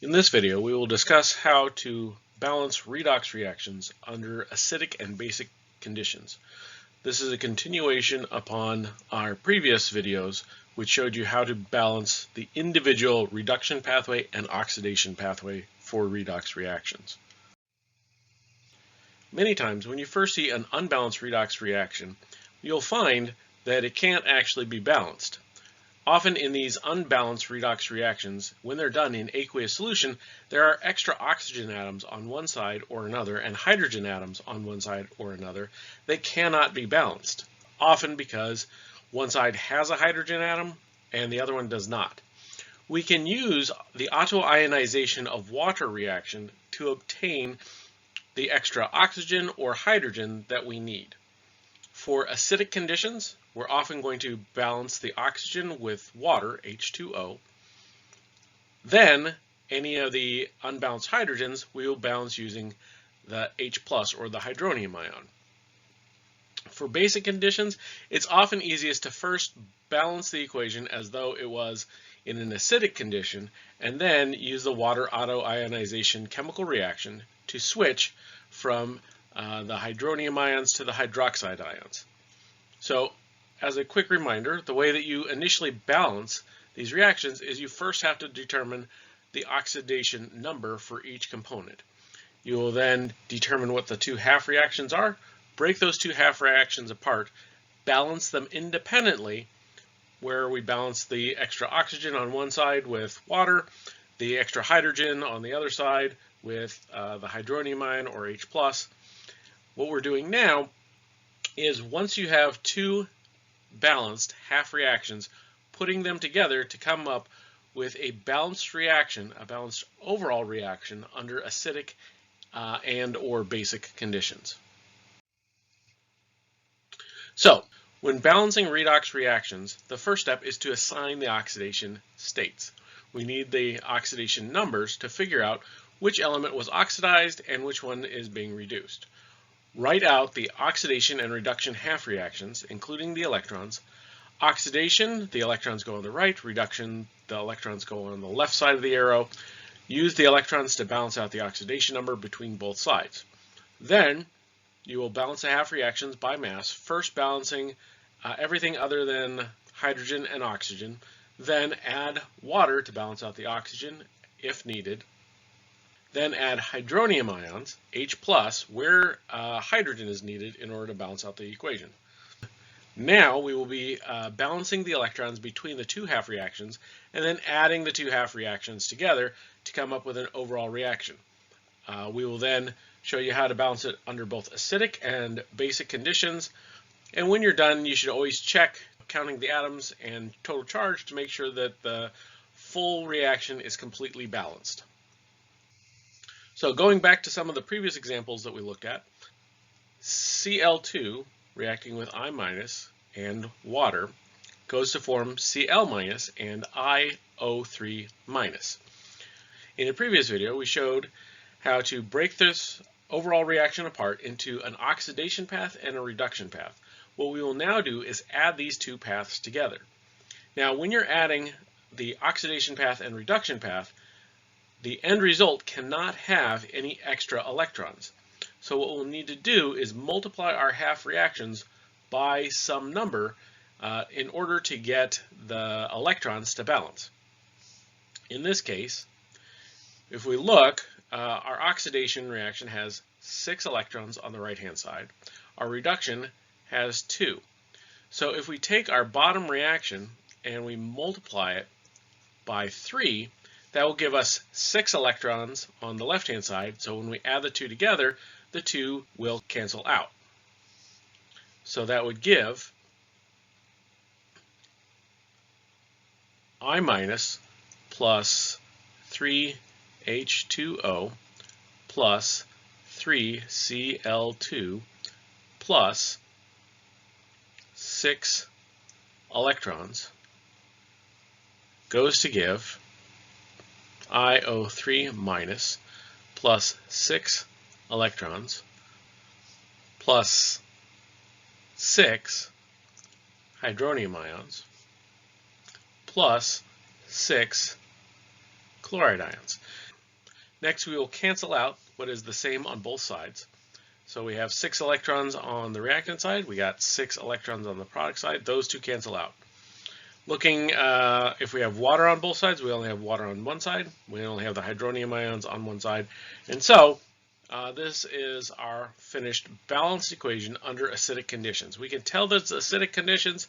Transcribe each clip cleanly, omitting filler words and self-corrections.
In this video, we will discuss how to balance redox reactions under acidic and basic conditions. This is a continuation upon our previous videos, which showed you how to balance the individual reduction pathway and oxidation pathway for redox reactions. Many times when you first see an unbalanced redox reaction, you'll find that it can't actually be balanced. Often in these unbalanced redox reactions, when they're done in aqueous solution, there are extra oxygen atoms on one side or another and hydrogen atoms on one side or another that cannot be balanced, often because one side has a hydrogen atom and the other one does not. We can use the autoionization of water reaction to obtain the extra oxygen or hydrogen that we need. For acidic conditions, we're often going to balance the oxygen with water, H2O. Then, any of the unbalanced hydrogens, we will balance using the H+ or the hydronium ion. For basic conditions, it's often easiest to first balance the equation as though it was in an acidic condition, and then use the water autoionization chemical reaction to switch from the hydronium ions to the hydroxide ions. So, as a quick reminder, the way that you initially balance these reactions is you first have to determine the oxidation number for each component. You will then determine what the two half reactions are, break those two half reactions apart, balance them independently, where we balance the extra oxygen on one side with water, the extra hydrogen on the other side with the hydronium ion or H+. What we're doing now is once you have two balanced half reactions, putting them together to come up with a balanced reaction, a balanced overall reaction under acidic and or basic conditions. So, when balancing redox reactions, the first step is to assign the oxidation states. We need the oxidation numbers to figure out which element was oxidized and which one is being reduced. Write out the oxidation and reduction half reactions, including the electrons. Oxidation, the electrons go on the right. Reduction, the electrons go on the left side of the arrow. Use the electrons to balance out the oxidation number between both sides. Then, you will balance the half reactions by mass, first balancing everything other than hydrogen and oxygen. Then add water to balance out the oxygen if needed. Then add hydronium ions, H+, where hydrogen is needed in order to balance out the equation. Now we will be balancing the electrons between the two half reactions and then adding the two half reactions together to come up with an overall reaction. We will then show you how to balance it under both acidic and basic conditions. And when you're done, you should always check counting the atoms and total charge to make sure that the full reaction is completely balanced. So going back to some of the previous examples that we looked at, Cl2 reacting with I- and water goes to form Cl- and iO3-. In a previous video, we showed how to break this overall reaction apart into an oxidation path and a reduction path. What we will now do is add these two paths together. Now, when you're adding the oxidation path and reduction path, the end result cannot have any extra electrons. So what we'll need to do is multiply our half reactions by some number in order to get the electrons to balance. In this case, if we look, our oxidation reaction has 6 electrons on the right-hand side. Our reduction has 2. So if we take our bottom reaction and we multiply it by 3, that will give us 6 electrons on the left-hand side, so when we add the two together, the two will cancel out. So that would give I- plus 3H2O plus 3Cl2 plus 6 electrons goes to give iO3- plus 6 electrons plus 6 hydronium ions plus 6 chloride ions. Next, we will cancel out what is the same on both sides. So we have 6 electrons on the reactant side. We got 6 electrons on the product side. Those two cancel out. Looking, if we have water on both sides, we only have water on one side. We only have the hydronium ions on one side. And so this is our finished balanced equation under acidic conditions. We can tell that it's acidic conditions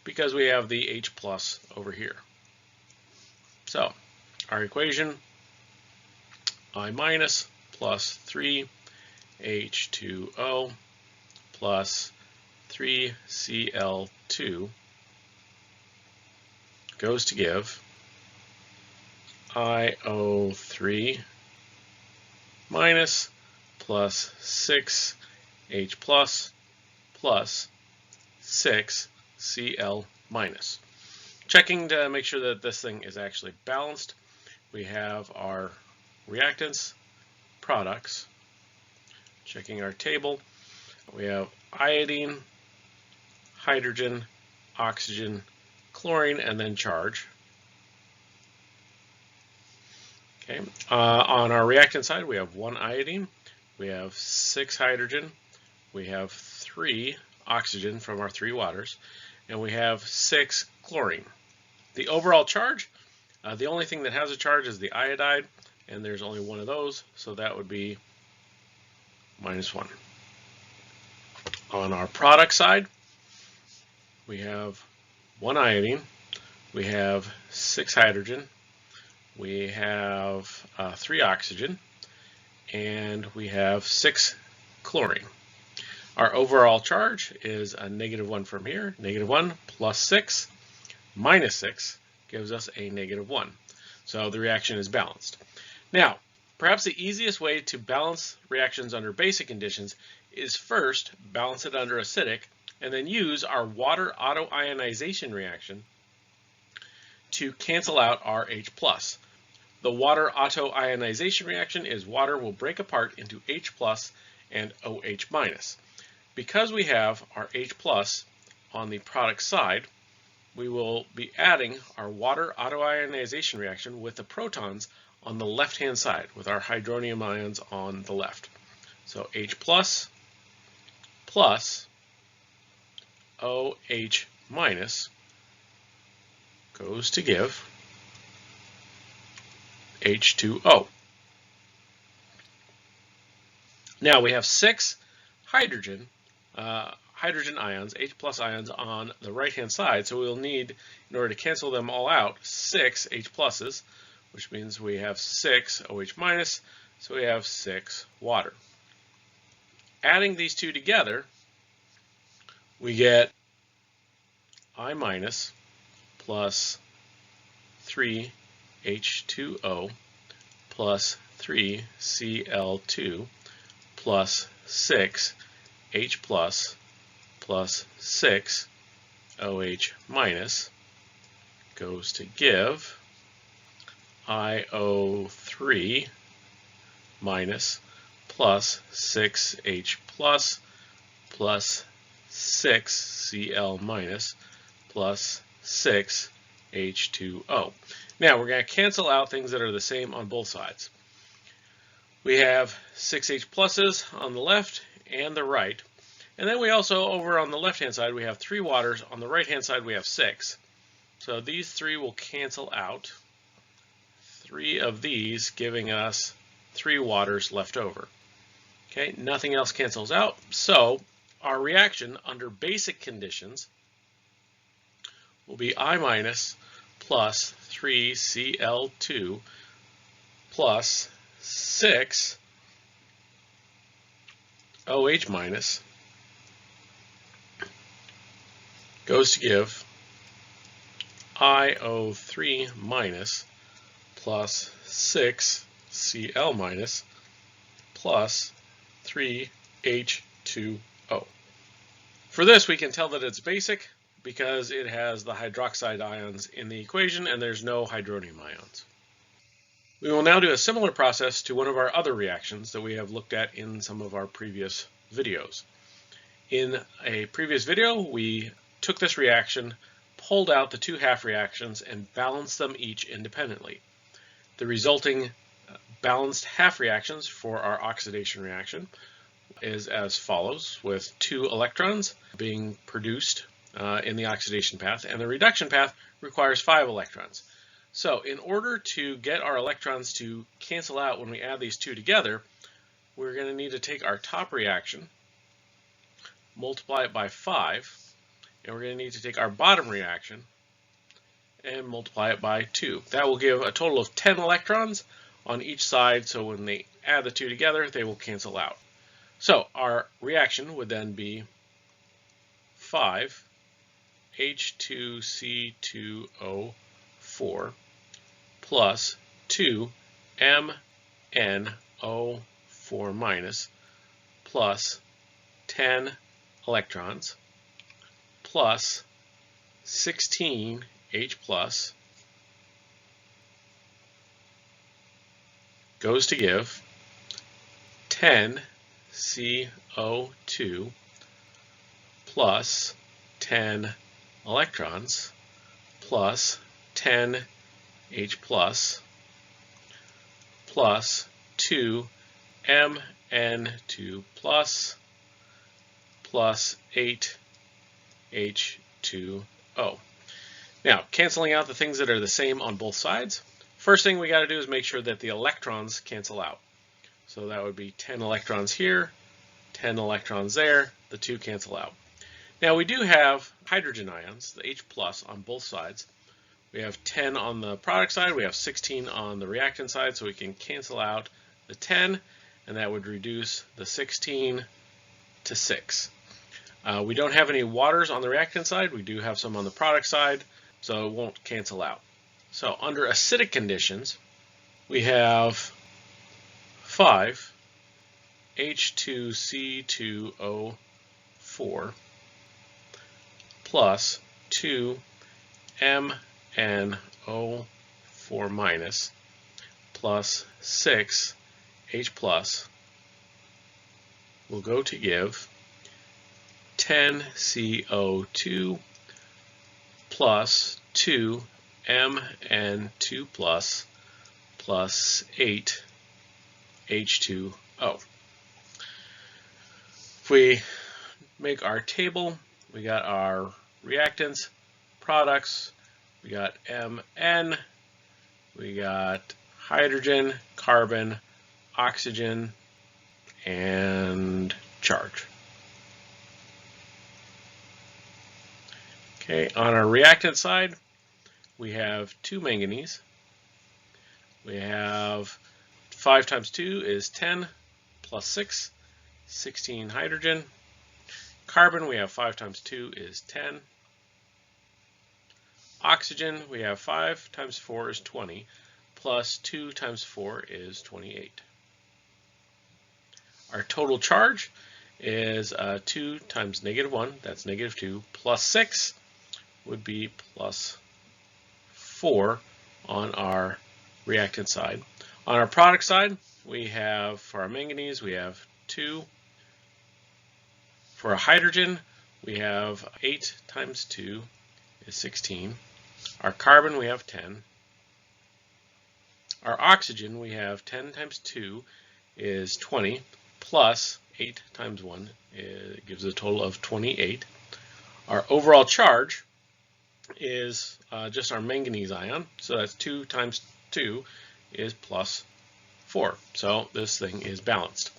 because we have the H plus over here. So our equation, I minus plus 3H2O plus 3Cl2 goes to give IO3 minus plus 6H plus 6Cl minus. Checking to make sure that this thing is actually balanced, we have our reactants, products. Checking our table, we have iodine, hydrogen, oxygen, chlorine, and then charge. Okay. On our reactant side, we have 1 iodine, we have 6 hydrogen, we have 3 oxygen from our 3 waters, and we have 6 chlorine. The overall charge, the only thing that has a charge is the iodide, and there's only one of those, so that would be -1. On our product side, we have 1 iodine, we have 6 hydrogen, we have 3 oxygen, and we have 6 chlorine. Our overall charge is a -1 from here. -1 plus 6 minus 6 gives us a -1. So the reaction is balanced. Now, perhaps the easiest way to balance reactions under basic conditions is first balance it under acidic and then use our water autoionization reaction to cancel out our H+. The water autoionization reaction is water will break apart into H+ and OH-. Because we have our H+ on the product side, we will be adding our water autoionization reaction with the protons on the left-hand side with our hydronium ions on the left. So H+ plus OH- goes to give H2O. Now we have 6 hydrogen ions, H+ ions on the right-hand side, so we'll need, in order to cancel them all out, 6 H+, which means we have 6 OH-, so we have 6 water. Adding these two together, we get I- plus 3H2O plus 3Cl2 plus 6H plus 6OH- goes to give IO3 minus plus 6H plus 6Cl minus plus 6H2O. Now we're going to cancel out things that are the same on both sides. We have 6H pluses on the left and the right. And then we also, over on the left-hand side, we have 3 waters. On the right-hand side, we have 6. So these 3 will cancel out. 3 of these giving us 3 waters left over. Okay, nothing else cancels out. So our reaction under basic conditions will be I- plus 3Cl2 plus 6 OH- goes to give IO3 minus plus 6Cl minus plus 3H2O. For this, we can tell that it's basic because it has the hydroxide ions in the equation and there's no hydronium ions. We will now do a similar process to one of our other reactions that we have looked at in some of our previous videos. In a previous video, we took this reaction, pulled out the 2 half reactions, and balanced them each independently. The resulting balanced half reactions for our oxidation reaction is as follows, with 2 electrons being produced in the oxidation path, and the reduction path requires 5 electrons. So in order to get our electrons to cancel out when we add these two together, we're going to need to take our top reaction, multiply it by 5, and we're going to need to take our bottom reaction and multiply it by 2. That will give a total of 10 electrons on each side, so when they add the two together, they will cancel out. So our reaction would then be 5 H2C2O4 plus 2 MnO4 minus plus 10 electrons plus 16 H plus goes to give 10 CO2 plus 10 electrons plus 10 H plus 2 Mn2 plus 8 H2O. Now, canceling out the things that are the same on both sides, first thing we got to do is make sure that the electrons cancel out. So that would be 10 electrons here, 10 electrons there, the two cancel out. Now we do have hydrogen ions, the H plus, on both sides. We have 10 on the product side, we have 16 on the reactant side, so we can cancel out the 10, and that would reduce the 16 to 6. We don't have any waters on the reactant side, we do have some on the product side, so it won't cancel out. So under acidic conditions, we have 5 H2C2O4 plus 2 MnO4 minus plus 6 H plus will go to give 10 CO2 plus 2 Mn2 plus 8 H2O. If we make our table, we got our reactants, products, we got Mn, we got hydrogen, carbon, oxygen, and charge. Okay, on our reactant side, we have 2 manganese. We have 5 times 2 is 10 plus 6, 16 hydrogen. Carbon, we have 5 times 2 is 10. Oxygen, we have 5 times 4 is 20, plus 2 times 4 is 28. Our total charge is 2 times -1, that's -2, plus 6 would be plus 4 on our reactant side. On our product side, we have, for our manganese, we have 2. For our hydrogen, we have 8 times 2 is 16. Our carbon, we have 10. Our oxygen, we have 10 times 2 is 20, plus 8 times 1 gives a total of 28. Our overall charge is just our manganese ion, so that's 2 times 2 is plus 4. So this thing is balanced.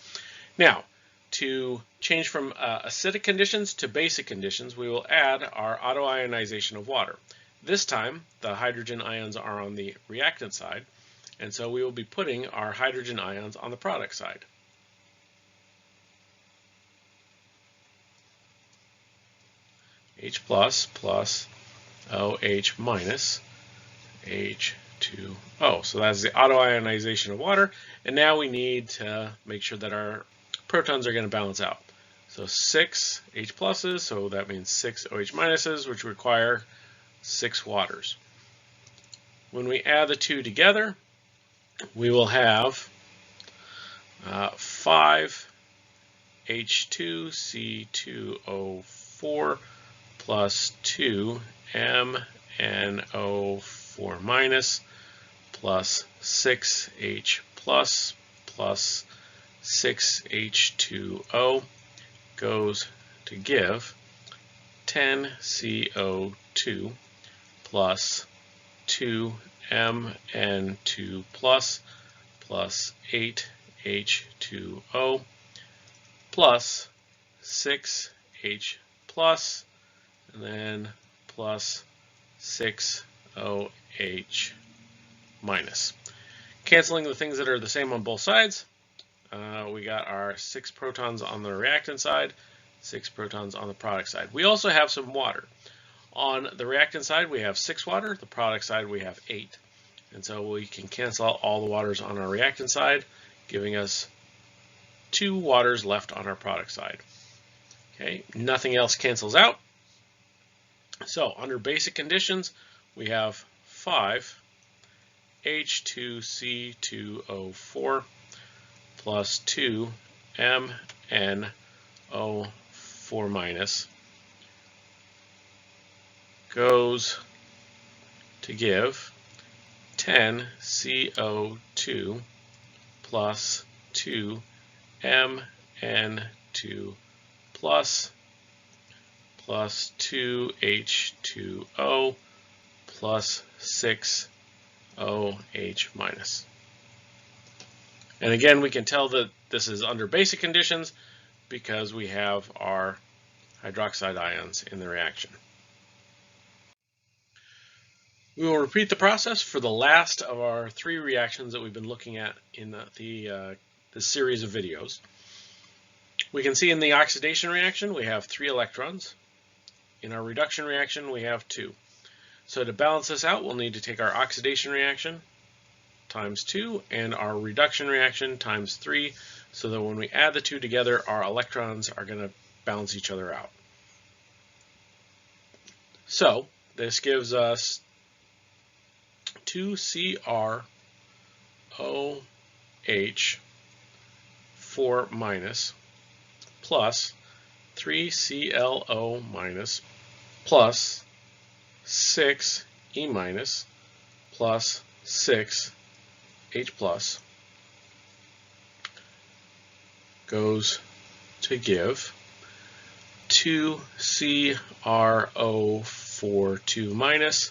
Now, to change from acidic conditions to basic conditions, we will add our autoionization of water. This time, the hydrogen ions are on the reactant side, and so we will be putting our hydrogen ions on the product side. H plus plus OH minus H2O. So that's the autoionization of water, and now we need to make sure that our protons are going to balance out. So 6 H pluses, so that means 6 OH minuses, which require 6 waters. When we add the two together, we will have 5 H2C2O4 plus 2 MnO4 minus plus 6 H plus 6H2O goes to give 10CO2 plus 2Mn2 plus 8H2O plus 6H plus and then plus 6OH minus. Canceling the things that are the same on both sides, we got our 6 protons on the reactant side, 6 protons on the product side. We also have some water. On the reactant side, we have 6 water. The product side, we have 8. And so we can cancel out all the waters on our reactant side, giving us 2 waters left on our product side. Okay, nothing else cancels out. So under basic conditions, we have 5 H2C2O4 plus 2 MnO4 minus goes to give 10 CO2 plus 2 Mn2 plus 2 H2O plus 6 OH minus. And again, we can tell that this is under basic conditions because we have our hydroxide ions in the reaction. We will repeat the process for the last of our 3 reactions that we've been looking at in the series of videos. We can see in the oxidation reaction we have 3 electrons. In our reduction reaction we have 2. So to balance this out, we'll need to take our oxidation reaction times 2 and our reduction reaction times 3, so that when we add the 2 together, our electrons are going to balance each other out. So this gives us 2CrOH4 minus plus 3ClO minus plus 6E minus plus 6H plus goes to give 2CrO42 minus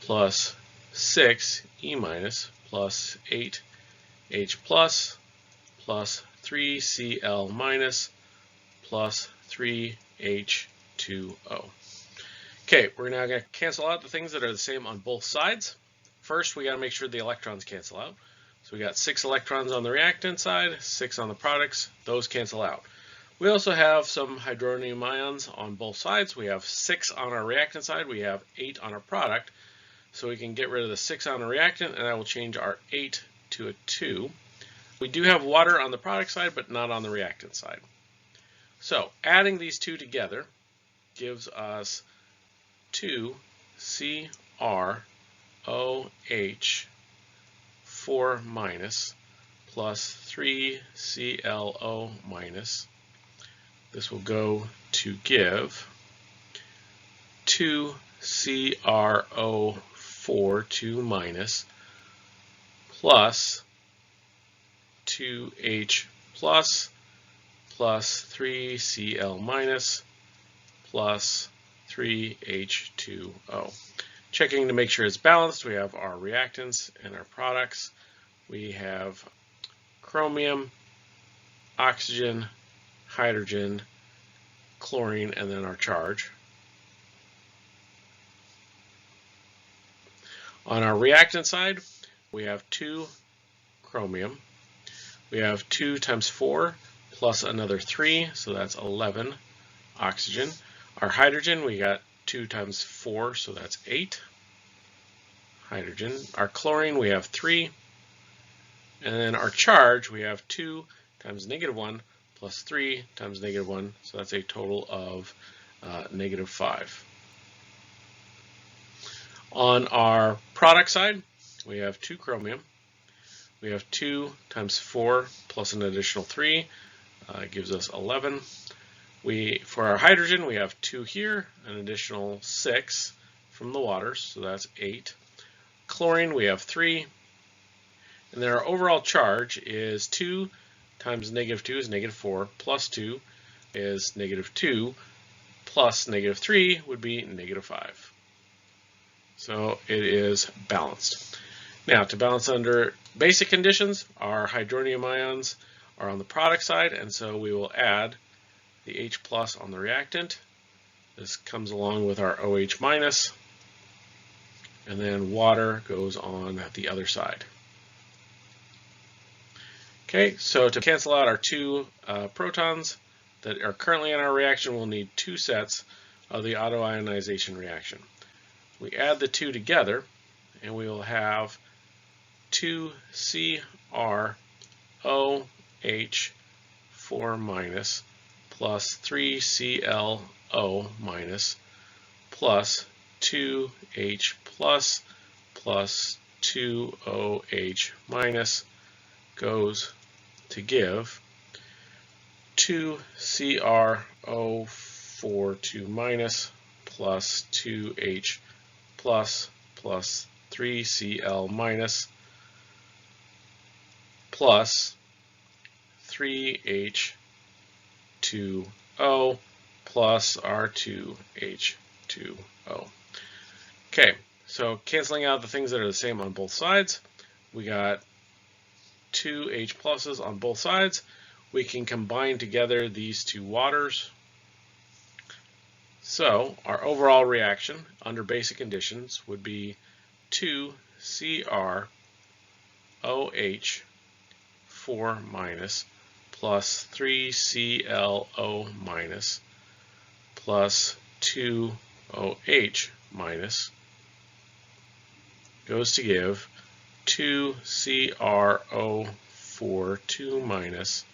plus 6E minus plus 8H plus 3Cl minus plus 3H2O. Okay, we're now going to cancel out the things that are the same on both sides. First, we got to make sure the electrons cancel out. So we got 6 electrons on the reactant side, 6 on the products. Those cancel out. We also have some hydronium ions on both sides. We have 6 on our reactant side. We have 8 on our product. So we can get rid of the 6 on the reactant, and that will change our 8 to a 2. We do have water on the product side, but not on the reactant side. So adding these 2 together gives us 2CrOH4 minus plus 3ClO minus. This will go to give 2CrO42 minus plus 2H plus 3Cl minus plus 3H2O. Checking to make sure it's balanced, we have our reactants and our products. We have chromium, oxygen, hydrogen, chlorine, and then our charge. On our reactant side, we have 2 chromium. We have 2 times 4 plus another 3, so that's 11 oxygen. Our hydrogen, we got 2 times 4, so that's 8 hydrogen. Our chlorine, we have 3. And then our charge, we have 2 times -1 plus 3 times -1, so that's a total of -5. On our product side, we have 2 chromium. We have 2 times 4 plus an additional 3, gives us 11. For our hydrogen, we have 2 here, an additional 6 from the water, so that's 8. Chlorine, we have 3. And then our overall charge is 2 times -2 is -4, plus 2 is -2, plus -3 would be -5. So it is balanced. Now, to balance under basic conditions, our hydronium ions are on the product side, and so we will add the H plus on the reactant. This comes along with our OH minus, and then water goes on the other side. Okay, so to cancel out our two protons that are currently in our reaction, we'll need two sets of the autoionization reaction. We add the two together, and we will have 2CrOH4 minus plus 3ClO minus plus 2H plus 2OH minus goes to give 2CrO42 minus plus 2H plus 3Cl minus plus 3H2O plus R2H2O. Okay, so canceling out the things that are the same on both sides, we got two H pluses on both sides. We can combine together these two waters. So our overall reaction under basic conditions would be 2CrOH4 minus plus 3ClO minus plus 2OH minus goes to give 2CrO42 minus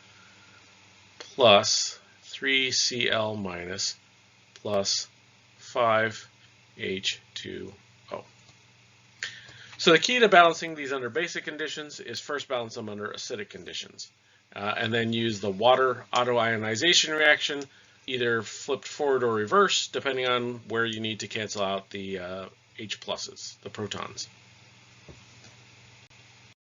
plus 3Cl minus plus 5H2O. So the key to balancing these under basic conditions is first balance them under acidic conditions, and then use the water autoionization reaction, either flipped forward or reverse, depending on where you need to cancel out the H pluses, the protons.